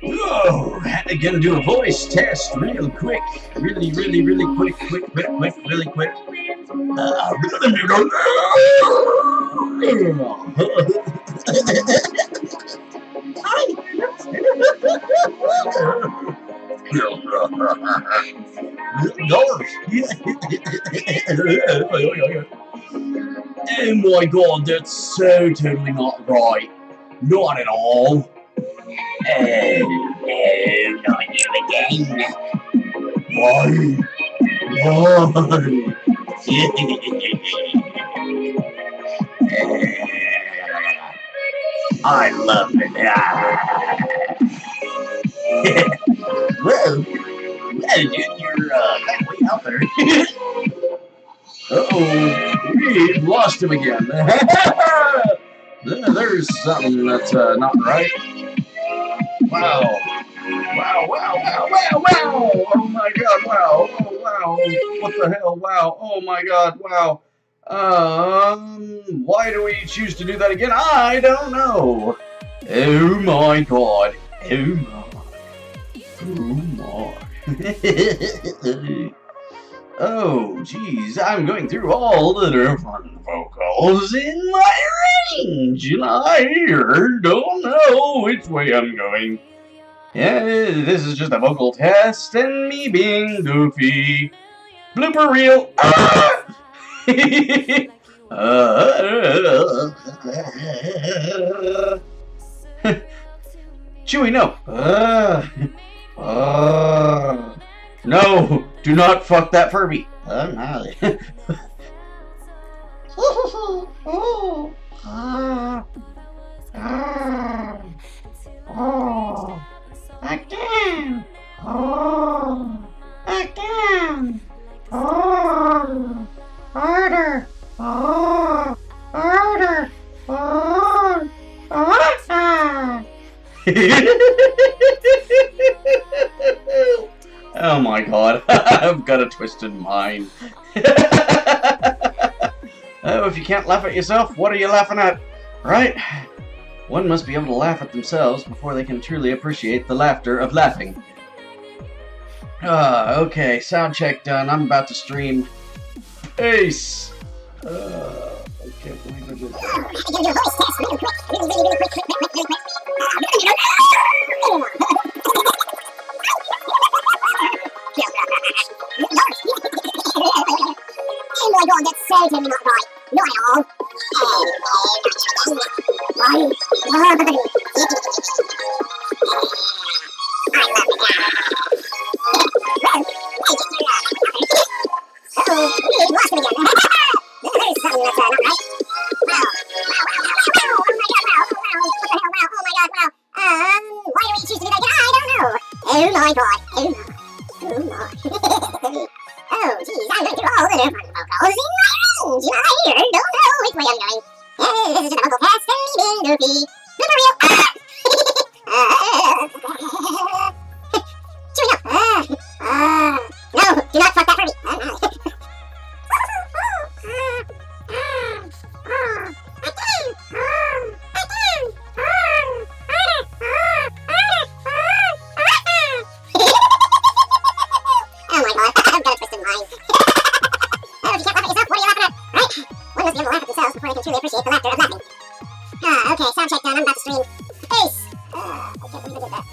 Whoa, had to get to do a voice test real quick. Really quick, really quick. Oh my god, that's so totally not right. Not at all. Oh, no, not you again. Why? Why? I love it. Whoa, dude, you're way out there. Uh-oh, we've lost him again. There's something that's not right. Wow. Wow. Oh my god, wow. Oh, wow. What the hell, wow. Oh my god, wow. Why do we choose to do that again? I don't know. Oh my god. Oh my. Oh, geez, I'm going through all the different vocals in my range, and I don't know which way I'm going. Yeah, this is just a vocal test, and me being goofy. Blooper reel! Chewy, no! No! Do not fuck that Furby! No. Again! Again! Harder! Harder! Oh my god, I've got a twisted mind. Oh, if you can't laugh at yourself, what are you laughing at? Right? One must be able to laugh at themselves before they can truly appreciate the laughter of laughing. Okay, sound check done. I'm about to stream. Peace! I can't believe I did Oh my god, that's so totally not right. Not at all. Uh-oh, we lost him again. There's something that's not right. Wow. Oh my god, wow. What the hell, wow. Oh my god, wow. Why do we choose to do that again? I don't know. Oh my god. Oh my. Oh, geez, I'm going through all the different vocals in my range. I don't know which way I'm going. This is just a vocal test and me being goofy. Blooper reel. Chewy, no. No, do not fuck that Furby. Oh my god, I've got a twisted mind. Oh, if you can't laugh at yourself, what are you laughing at? Right? One must be able to laugh at themselves before they can truly appreciate the laughter of laughing. Okay, sound check done. I'm about to stream. Peace! I can't believe I did that.